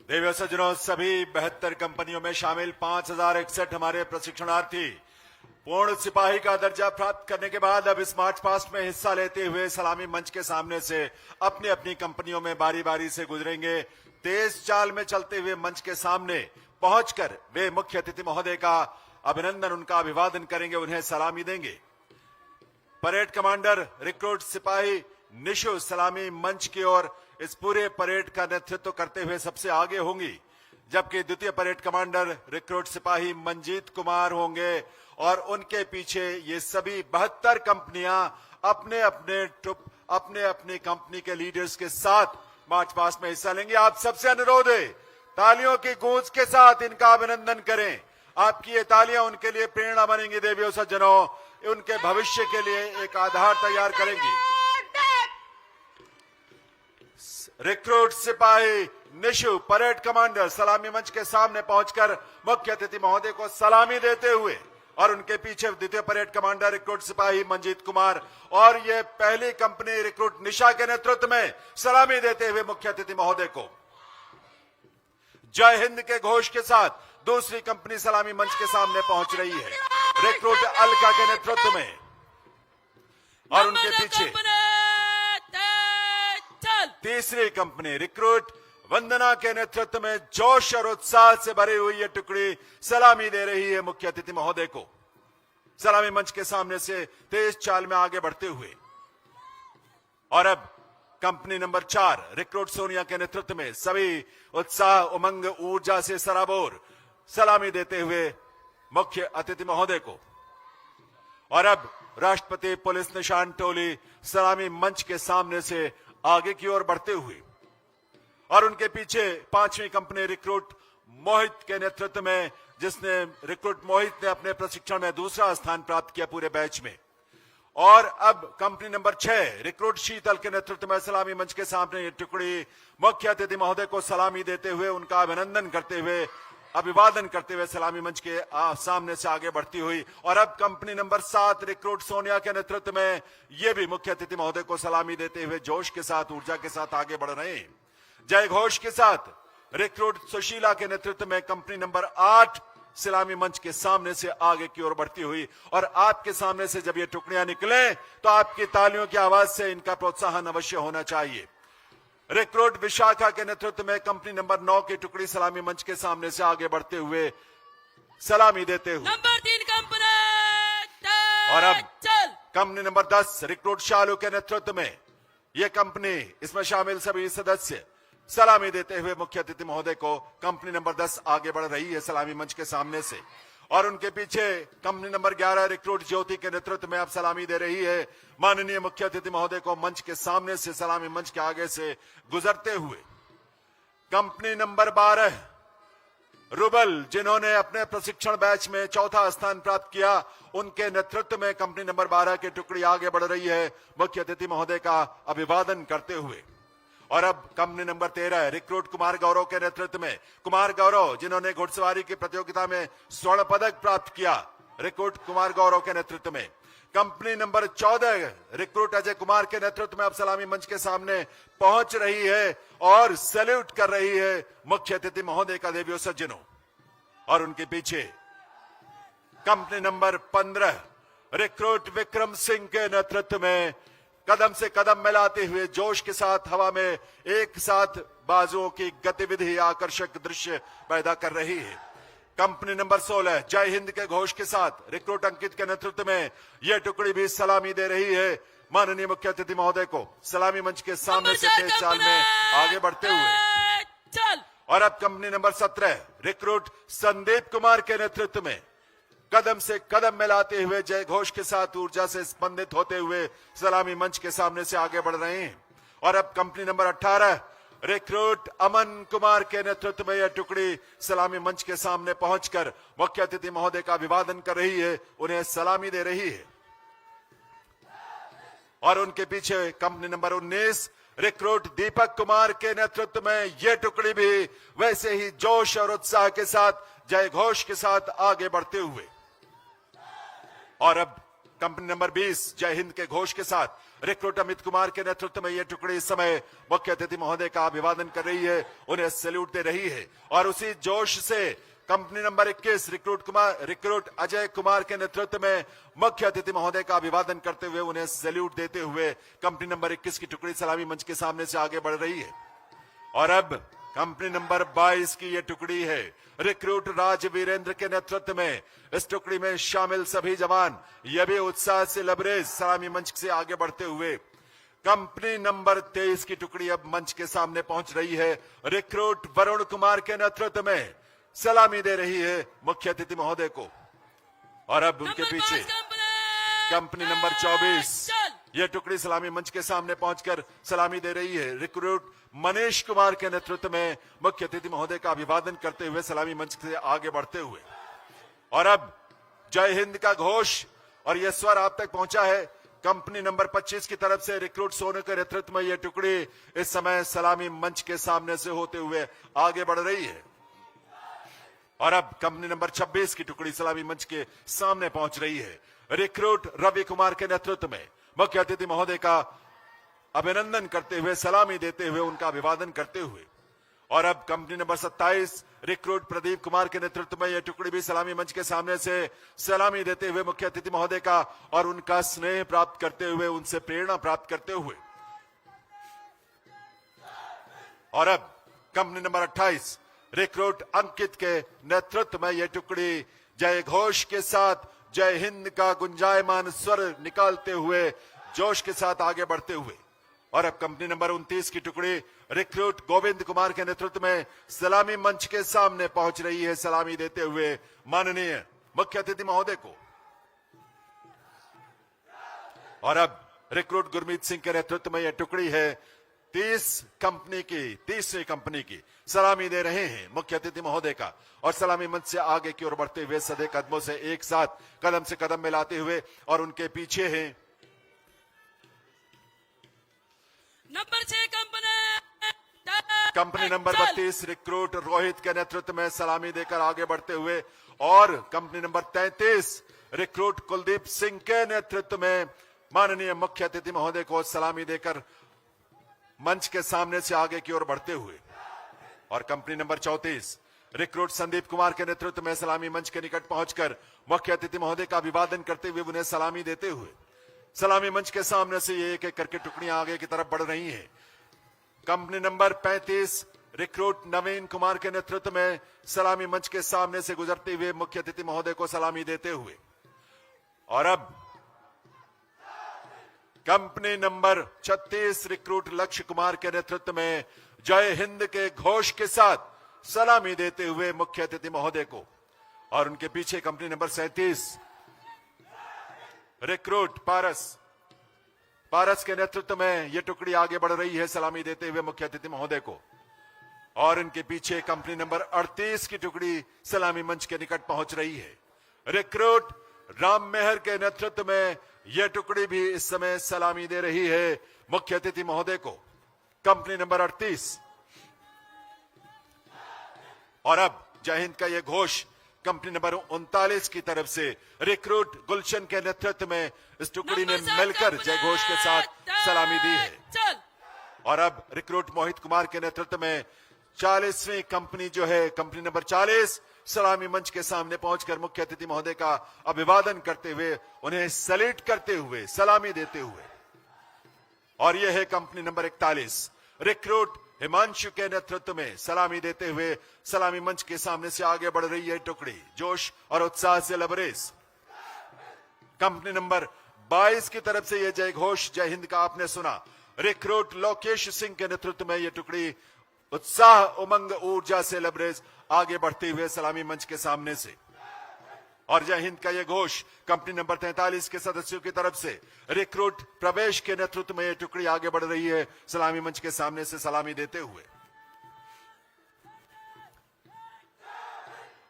Speaker 1: देवी सज्जनों, सभी 72 कंपनियों में शामिल 5061 हमारे प्रशिक्षणार्थी पूर्ण सिपाही का दर्जा प्राप्त करने के बाद अब इस मार्च पास्ट में हिस्सा लेते हुए सलामी मंच के सामने से अपनी अपनी कंपनियों में बारी बारी से गुजरेंगे। तेज चाल में चलते हुए मंच के सामने पहुंचकर वे मुख्य अतिथि महोदय का अभिनंदन, उनका अभिवादन करेंगे, उन्हें सलामी देंगे। परेड कमांडर रिक्रूट सिपाही निशु सलामी मंच की ओर इस पूरे परेड का नेतृत्व करते हुए सबसे आगे होंगी, जबकि द्वितीय परेड कमांडर रिक्रूट सिपाही मंजीत कुमार होंगे और उनके पीछे ये सभी 72 कंपनियां अपने अपनी कंपनी के लीडर्स के साथ मार्च पास्ट में हिस्सा लेंगे। आप सबसे अनुरोध है, तालियों की गूंज के साथ इनका अभिनंदन करें। आपकी ये तालियां उनके लिए प्रेरणा बनेंगी, देवियों सज्जनों, उनके भविष्य के लिए एक आधार तैयार करेंगी। रिक्रूट सिपाही निशु परेड कमांडर सलामी मंच के सामने पहुंचकर मुख्य अतिथि महोदय को सलामी देते हुए और उनके पीछे द्वितीय परेड कमांडर रिक्रूट सिपाही मंजीत कुमार और ये पहली कंपनी रिक्रूट निशा के नेतृत्व में सलामी देते हुए मुख्य अतिथि महोदय को जय हिंद के घोष के साथ दूसरी कंपनी सलामी मंच के सामने पहुंच रही है, रिक्रूट अलका के नेतृत्व में, और उनके पीछे तीसरी कंपनी रिक्रूट वंदना के नेतृत्व में जोश और उत्साह से भरी हुई ये टुकड़ी सलामी दे रही है मुख्य अतिथि महोदय को सलामी मंच के सामने से तेज चाल में आगे बढ़ते हुए। और अब कंपनी नंबर 4 रिक्रूट सोनिया के नेतृत्व में सभी उत्साह, उमंग, ऊर्जा से सराबोर सलामी देते हुए मुख्य अतिथि महोदय को। और अब राष्ट्रपति पुलिस निशान टोली सलामी मंच के सामने से आगे की ओर बढ़ते हुए और उनके पीछे 5वीं कंपनी रिक्रूट मोहित के नेतृत्व में, जिसने रिक्रूट मोहित ने अपने प्रशिक्षण में दूसरा स्थान प्राप्त किया पूरे बैच में। और अब कंपनी नंबर 6 रिक्रूट शीतल के नेतृत्व में सलामी मंच के सामने ये टुकड़ी मुख्य अतिथि महोदय को सलामी देते हुए, उनका अभिनंदन करते हुए, अभिवादन करते हुए सलामी मंच के सामने से आगे बढ़ती हुई। और अब कंपनी नंबर 7 रिक्रूट सोनिया के नेतृत्व में ये भी मुख्य अतिथि महोदय को सलामी देते हुए जोश के साथ, ऊर्जा के साथ आगे बढ़ रहे हैं। जय घोष के साथ रिक्रूट सुशीला के नेतृत्व में कंपनी नंबर 8 सलामी मंच के सामने से आगे की ओर बढ़ती हुई। और आपके सामने से जब ये टुकड़ियां निकले तो आपकी तालियों की आवाज से इनका प्रोत्साहन अवश्य होना चाहिए। रिक्रूट विशाखा के नेतृत्व में कंपनी नंबर 9 की टुकड़ी सलामी मंच के सामने से आगे बढ़ते हुए सलामी देते हुए।
Speaker 6: नंबर 3 कंपनी
Speaker 1: और अब कंपनी नंबर 10 रिक्रूट शालू के नेतृत्व में यह कंपनी, इसमें शामिल सभी सदस्य सलामी देते हुए मुख्य अतिथि महोदय को कंपनी नंबर 10 आगे बढ़ रही है सलामी मंच के सामने से। और उनके पीछे कंपनी नंबर 11 रिक्रूट ज्योति के नेतृत्व में अब सलामी दे रही है माननीय मुख्य अतिथि महोदय को मंच के सामने से सलामी मंच के आगे से गुजरते हुए। कंपनी नंबर 12 रुबल, जिन्होंने अपने प्रशिक्षण बैच में चौथा स्थान प्राप्त किया, उनके नेतृत्व में कंपनी नंबर 12 की टुकड़ी आगे बढ़ रही है मुख्य अतिथि महोदय का अभिवादन करते हुए। और अब company number 13 recruit Kumar Gaurav के नेतृत्व में, कुमार गौरव जिन्होंने घुड़सवारी की प्रतियोगिता में स्वर्ण पदक प्राप्त किया, रिक्रूट कुमार गौरव के नेतृत्व में। Company number 14 recruit Ajay Kumar के नेतृत्व में अब सलामी मंच के सामने पहुंच रही है और सैल्यूट कर रही है मुख्य अतिथि महोदय का, देवियों सज्जनों। और उनके पीछे company number 15 recruit Vikram Singh के नेतृत्व में कदम से कदम मिलाते हुए जोश के साथ हवा में एक साथ बाजुओं की गतिविधि आकर्षक दृश्य पैदा कर रही है। कंपनी नंबर 16 जय हिंद के घोष के साथ रिक्रूट अंकित के नेतृत्व में यह टुकड़ी भी सलामी दे रही है माननीय मुख्य अतिथि महोदय को सलामी मंच के सामने से तेज चाल में आगे बढ़ते हुए। और अब company number 17 recruit Sandeep Kumar के नेतृत्व में कदम से कदम मिलाते हुए जय घोष के साथ ऊर्जा से स्पंदित होते हुए सलामी मंच के सामने से आगे बढ़ रहे हैं। और अब company number 18 recruit Aman Kumar के नेतृत्व में यह टुकड़ी सलामी मंच के सामने पहुंचकर मुख्य अतिथि महोदय का अभिवादन कर रही है, उन्हें सलामी दे रही है। और उनके पीछे company number 19 recruit Deepak Kumar के नेतृत्व में यह टुकड़ी भी वैसे ही जोश और उत्साह के साथ जय घोष के साथ आगे बढ़ते हुए। और अब कंपनी नंबर 20 जय हिंद के घोष के साथ रिक्रूट अमित कुमार के नेतृत्व में यह टुकड़ी इस समय मुख्य अतिथि महोदय का अभिवादन कर रही है, उन्हें सैल्यूट दे रही है। और उसी जोश से company number 21 recruit Ajay Kumar के नेतृत्व में मुख्य अतिथि महोदय का अभिवादन करते हुए उन्हें सैल्यूट देते हुए कंपनी नंबर 21 की टुकड़ी सलामी मंच के सामने से आगे बढ़ रही है। और अब कंपनी नंबर 22 की यह टुकड़ी है रिक्रूट राज वीरेंद्र के नेतृत्व में। इस टुकड़ी में शामिल सभी जवान ये भी उत्साह से लबरेज सलामी मंच से आगे बढ़ते हुए कंपनी नंबर 23 की टुकड़ी अब मंच के सामने पहुंच रही है। रिक्रूट वरुण कुमार के नेतृत्व में सलामी दे रही है मुख्य अतिथि महोदय को। और अब उनके पीछे कंपनी नंबर 24 यह टुकड़ी सलामी मंच के सामने पहुंचकर सलामी दे रही है। रिक्रूट मनीष कुमार के नेतृत्व में मुख्य अतिथि महोदय का अभिवादन करते हुए सलामी मंच से आगे बढ़ते हुए। और अब जय हिंद का घोष और यह स्वर आप तक पहुंचा है कंपनी नंबर 25 की तरफ से। रिक्रूट सोनू के नेतृत्व में यह टुकड़ी इस समय सलामी मंच के सामने से होते हुए आगे बढ़ रही है। और अब कंपनी नंबर 26 की टुकड़ी सलामी मंच के सामने पहुंच रही है। रिक्रूट रवि कुमार के नेतृत्व में मुख्य अतिथि महोदय का अभिनंदन करते हुए सलामी देते हुए उनका अभिवादन करते हुए। और अब company number 27 recruit Pradeep Kumar के नेतृत्व में यह टुकड़ी भी सलामी मंच के सामने से सलामी देते हुए मुख्य अतिथि महोदय का और उनका स्नेह प्राप्त करते हुए उनसे प्रेरणा प्राप्त करते हुए। और अब कंपनी नंबर 28 रिक्रूट अंकित के नेतृत्व में यह टुकड़ी जय घोष के साथ जय हिंद का गुंजायमान स्वर निकालते हुए जोश के साथ आगे बढ़ते हुए। और अब कंपनी नंबर 29 की टुकड़ी रिक्रूट गोविंद कुमार के नेतृत्व में सलामी मंच के सामने पहुंच रही है सलामी देते हुए माननीय मुख्य अतिथि महोदय को। और अब रिक्रूट गुरमीत सिंह के नेतृत्व में यह टुकड़ी है 30वीं कंपनी की सलामी दे रहे हैं मुख्य अतिथि महोदय का। और सलामी मंच से आगे की ओर बढ़ते हुए सदे कदमों से एक साथ कदम से कदम मिलाते हुए और उनके पीछे हैं
Speaker 6: number 6
Speaker 1: company number 32 recruit Rohit के नेतृत्व में सलामी देकर आगे बढ़ते हुए। और company number 33 recruit Kuldeep Singh के नेतृत्व में माननीय मुख्य अतिथि महोदय को सलामी देकर मंच के सामने से आगे की ओर बढ़ते हुए। और company number 34 recruit Sandeep Kumar के नेतृत्व में सलामी मंच के निकट पहुंचकर मुख्य अतिथि महोदय का अभिवादन करते हुए उन्हें सलामी देते हुए सलामी मंच के सामने से ये एक एक करके टुकड़ियां आगे की तरफ बढ़ रही हैं। कंपनी नंबर 35 रिक्रूट नवीन कुमार के नेतृत्व में सलामी मंच के सामने से गुजरते हुए मुख्य अतिथि महोदय को सलामी देते हुए। और अब कंपनी नंबर 36 रिक्रूट लक्ष्य कुमार के नेतृत्व में जय हिंद के घोष के साथ सलामी देते हुए मुख्य अतिथि महोदय को। और उनके पीछे कंपनी नंबर 37 रिक्रूट पारस के नेतृत्व में यह टुकड़ी आगे बढ़ रही है सलामी देते हुए मुख्य अतिथि महोदय को। और इनके पीछे कंपनी नंबर 38 की टुकड़ी सलामी मंच के निकट पहुंच रही है। रिक्रूट राम मेहर के नेतृत्व में यह टुकड़ी भी इस समय सलामी दे रही है मुख्य अतिथि महोदय को। Company number 38। और अब जय हिंद का यह घोष कंपनी नंबर 39 की तरफ से रिक्रूट गुलशन के नेतृत्व में इस टुकड़ी ने मिलकर जय घोष के साथ सलामी दी है। और अब रिक्रूट मोहित कुमार के नेतृत्व में 40वीं कंपनी जो है कंपनी नंबर 40 सलामी मंच के सामने पहुंचकर मुख्य अतिथि महोदय का अभिवादन करते हुए उन्हें सैल्यूट करते हुए सलामी देते हुए। और यह है कंपनी नंबर 41 रिक्रूट हिमांशु के नेतृत्व में सलामी देते हुए सलामी मंच के सामने से आगे बढ़ रही है टुकड़ी जोश और उत्साह से लबरेज। कंपनी नंबर 22 की तरफ से यह जय घोष जय हिंद का आपने सुना। रिक्रूट लोकेश सिंह के नेतृत्व में यह टुकड़ी उत्साह उमंग ऊर्जा से लबरेज आगे बढ़ते हुए सलामी मंच के सामने से। और जय हिंद का यह घोष कंपनी नंबर 43 के सदस्यों की तरफ से रिक्रूट प्रवेश के नेतृत्व में यह टुकड़ी आगे बढ़ रही है सलामी मंच के सामने से सलामी देते हुए।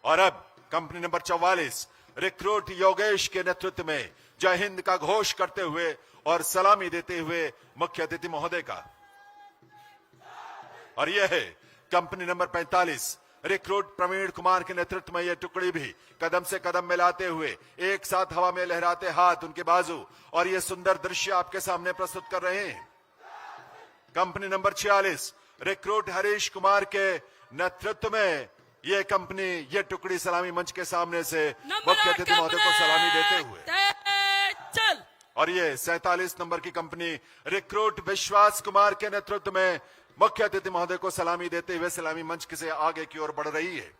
Speaker 1: और अब कंपनी नंबर 44 रिक्रूट योगेश के नेतृत्व में जय हिंद का घोष करते हुए और सलामी देते हुए मुख्य अतिथि महोदय का। और यह है company number 45 recruit Praveen Kumar के नेतृत्व में यह टुकड़ी भी कदम से कदम मिलाते हुए एक साथ हवा में लहराते हाथ उनके बाजू और यह सुंदर दृश्य आपके सामने प्रस्तुत कर रहे हैं। Company number 46 recruit Harish Kumar के नेतृत्व में ये कंपनी, ये टुकड़ी सलामी मंच के सामने से
Speaker 6: नंबर
Speaker 1: मुख्य
Speaker 6: 8
Speaker 1: अतिथि महोदय को सलामी देते हुए,
Speaker 6: चल
Speaker 1: और ये 47 नंबर की कंपनी रिक्रूट विश्वास कुमार के नेतृत्व में मुख्य अतिथि महोदय को सलामी देते हुए सलामी मंच से आगे की ओर बढ़ रही है।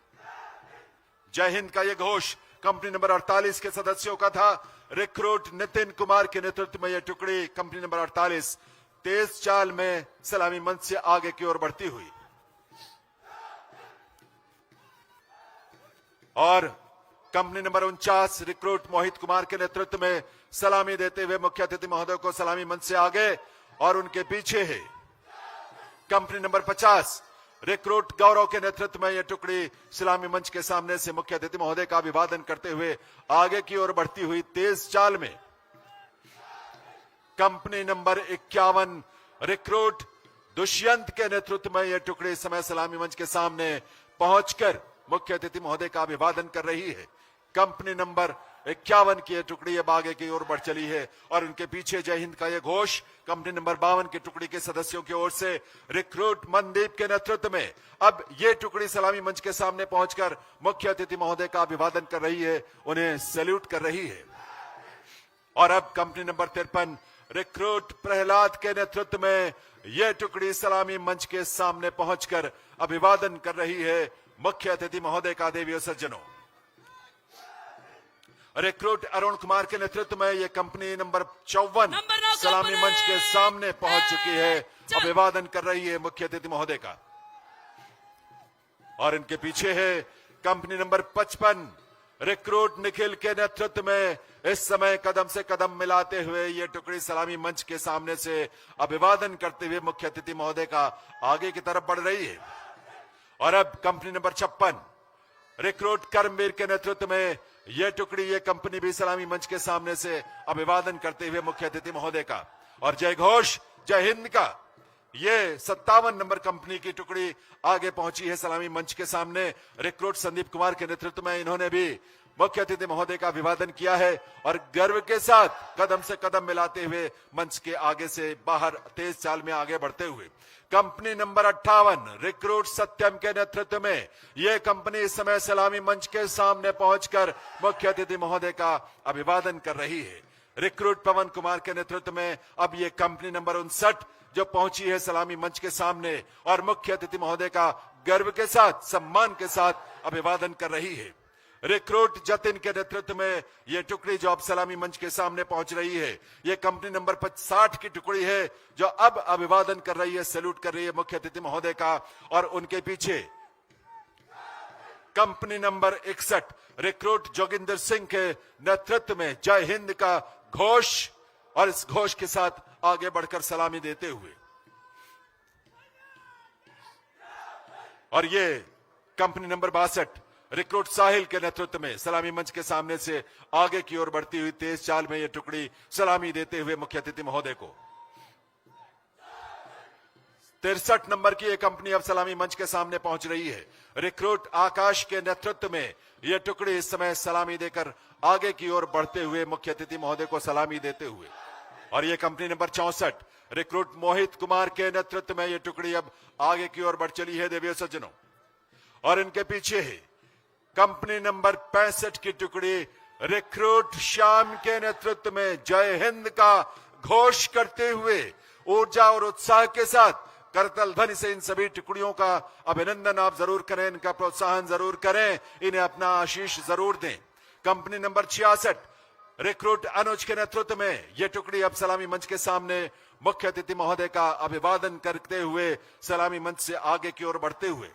Speaker 1: जय हिंद का ये घोष कंपनी नंबर 48 के सदस्यों का था। रिक्रूट नितिन कुमार के नेतृत्व में यह टुकड़ी कंपनी नंबर 48 तेज चाल में सलामी मंच से आगे की ओर बढ़ती हुई, और company number 49 recruit Mohit Kumar के नेतृत्व में सलामी देते हुए मुख्य अतिथि महोदय को सलामी मंच से आगे, और उनके पीछे है कंपनी नंबर 50 रिक्रूट गौरव के नेतृत्व में यह टुकड़ी सलामी मंच के सामने से मुख्य अतिथि महोदय का अभिवादन करते हुए आगे की ओर बढ़ती हुई तेज चाल में। कंपनी नंबर 51 रिक्रूट दुष्यंत के नेतृत्व में यह टुकड़ी इस समय सलामी मंच के सामने पहुंचकर मुख्य अतिथि महोदय का अभिवादन कर रही है। कंपनी नंबर 51 की यह टुकड़ी अब आगे की ओर बढ़ चली है, और उनके पीछे जय हिंद का यह घोष कंपनी नंबर 52 की टुकड़ी के सदस्यों की ओर से रिक्रूट मनदीप के नेतृत्व में अब ये टुकड़ी सलामी मंच के सामने पहुंचकर मुख्य अतिथि महोदय का अभिवादन कर रही है, उन्हें सैल्यूट कर रही है। और अब कंपनी नंबर 53 रिक्रूट प्रहलाद के नेतृत्व में यह टुकड़ी सलामी मंच के सामने पहुंचकर अभिवादन कर रही है मुख्य अतिथि महोदय का। देवियों सज्जनों, रिक्रूट अरुण कुमार के नेतृत्व में यह कंपनी नंबर 54 सलामी मंच के सामने पहुंच चुकी है, अभिवादन कर रही है मुख्य अतिथि महोदय का। और इनके पीछे है कंपनी नंबर 55 रिक्रूट निखिल के नेतृत्व में इस समय कदम से कदम मिलाते हुए यह टुकड़ी सलामी मंच के सामने से अभिवादन करते हुए मुख्य अतिथि महोदय का आगे की तरफ बढ़ रही है। और अब कंपनी नंबर 56 रिक्रूट कर्मवीर के नेतृत्व में यह टुकड़ी, यह कंपनी भी सलामी मंच के सामने से अभिवादन करते हुए मुख्य अतिथि महोदय का। और जय घोष जय हिंद का ये 57 नंबर कंपनी की टुकड़ी आगे पहुंची है सलामी मंच के सामने। रिक्रूट संदीप कुमार के नेतृत्व में इन्होंने भी मुख्य अतिथि महोदय का अभिवादन किया है, और गर्व के साथ कदम से कदम मिलाते हुए मंच के आगे से बाहर तेज चाल में आगे बढ़ते हुए कंपनी नंबर 58 रिक्रूट सत्यम के नेतृत्व में यह कंपनी इस समय सलामी मंच के सामने पहुंचकर मुख्य अतिथि महोदय का अभिवादन कर रही है। रिक्रूट पवन कुमार के नेतृत्व में अब यह कंपनी नंबर 59 जो पहुंची है सलामी मंच के सामने, और मुख्य अतिथि महोदय का गर्व के साथ सम्मान के साथ अभिवादन कर रही है। रिक्रूट जतिन के नेतृत्व में यह टुकड़ी जो अब सलामी मंच के सामने पहुंच रही है, यह कंपनी नंबर 60 की टुकड़ी है जो अब अभिवादन कर रही है, सैल्यूट कर रही है मुख्य अतिथि महोदय का। और उनके पीछे company number 61 recruit Joginder Singh के नेतृत्व में जय हिंद का घोष, और इस घोष के साथ आगे बढ़कर सलामी देते हुए, और ये कंपनी नंबर 62 रिक्रूट साहिल के नेतृत्व में सलामी मंच के सामने से आगे की ओर बढ़ती हुई तेज चाल में यह टुकड़ी सलामी देते हुए मुख्य अतिथि महोदय को। 63 नंबर की यह कंपनी अब सलामी मंच के सामने पहुंच रही है। रिक्रूट आकाश के नेतृत्व में यह टुकड़ी इस समय सलामी देकर आगे की ओर बढ़ते हुए मुख्य अतिथि महोदय को सलामी देते हुए, और यह company number 64 recruit Mohit Kumar के नेतृत्व में यह टुकड़ी अब आगे की ओर बढ़ चली है। देवियों सज्जनों, और इनके पीछे है कंपनी नंबर 65 की टुकड़ी रिक्रूट श्याम के नेतृत्व में जय हिंद का घोष करते हुए ऊर्जा और उत्साह के साथ करतल ध्वनि से इन सभी टुकड़ियों का अभिनंदन आप जरूर करें, इनका प्रोत्साहन जरूर करें, इन्हें अपना आशीष जरूर दें। कंपनी नंबर 66 रिक्रूट अनुज के नेतृत्व में यह टुकड़ी अब सलामी मंच के सामने मुख्य अतिथि महोदय का अभिवादन करते हुए सलामी मंच से आगे की ओर बढ़ते हुए,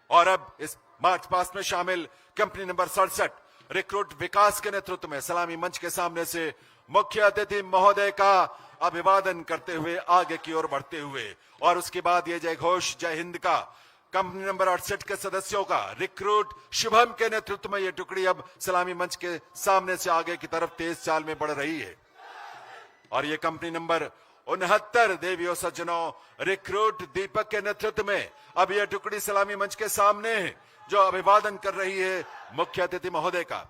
Speaker 1: और अब इस मार्च पास्ट में शामिल कंपनी नंबर 67 रिक्रूट विकास के नेतृत्व में सलामी मंच के सामने से मुख्य अतिथि महोदय का अभिवादन करते हुए आगे की ओर बढ़ते हुए, और उसके बाद ये जय घोष जय हिंद का कंपनी नंबर 68 के सदस्यों का रिक्रूट शुभम के नेतृत्व में यह टुकड़ी अब सलामी मंच के सामने से आगे की तरफ तेज चाल में बढ़ रही है। और यह कंपनी नंबर 69 देवियों सज्जनों रिक्रूट दीपक के नेतृत्व में अब यह टुकड़ी सलामी मंच के सामने है जो अभिवादन कर रही है मुख्य अतिथि महोदय का।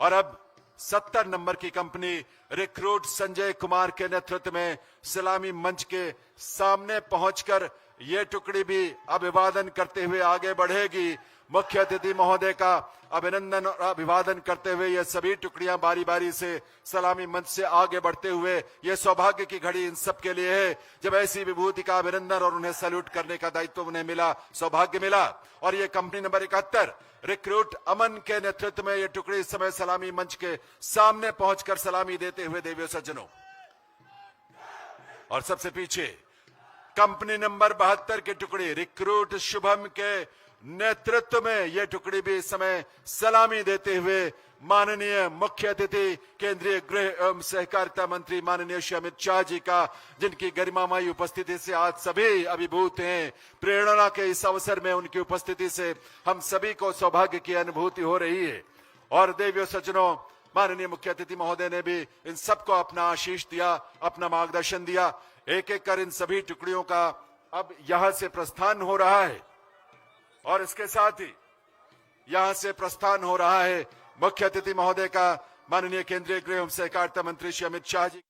Speaker 1: और अब 70 नंबर की कंपनी रिक्रूट संजय कुमार के नेतृत्व में सलामी मंच के सामने पहुंचकर ये टुकड़ी भी अभिवादन करते हुए आगे बढ़ेगी। मुख्य अतिथि महोदय का अभिनंदन और अभिवादन करते हुए ये सभी टुकड़ियां बारी बारी से सलामी मंच से आगे बढ़ते हुए, ये सौभाग्य की घड़ी इन सब के लिए है जब ऐसी विभूति का अभिनंदन और उन्हें सैल्यूट करने का दायित्व उन्हें मिला, सौभाग्य मिला। और ये कंपनी नंबर 71 रिक्रूट अमन के नेतृत्व में ये टुकड़ी इस समय सलामी मंच के सामने पहुंचकर सलामी देते हुए देवियों सज्जनों। और सबसे पीछे कंपनी नंबर 72 की टुकड़ी रिक्रूट शुभम के नेतृत्व में यह टुकड़ी भी इस समय सलामी देते हुए माननीय मुख्य अतिथि केंद्रीय गृह एवं सहकारिता मंत्री माननीय श्री अमित शाह जी का, जिनकी गरिमामयी उपस्थिति से आज सभी अभिभूत हैं। प्रेरणा के इस अवसर में उनकी उपस्थिति से हम सभी को सौभाग्य की अनुभूति हो रही है। और देवियों सज्जनों, माननीय मुख्य अतिथि महोदय ने भी इन सबको अपना आशीष दिया, अपना मार्गदर्शन दिया। एक एक कर इन सभी टुकड़ियों का अब यहां से प्रस्थान हो रहा है और इसके साथ ही यहां से प्रस्थान हो रहा है मुख्य अतिथि महोदय का, माननीय केंद्रीय गृह एवं सहकारिता मंत्री श्री अमित शाह जी।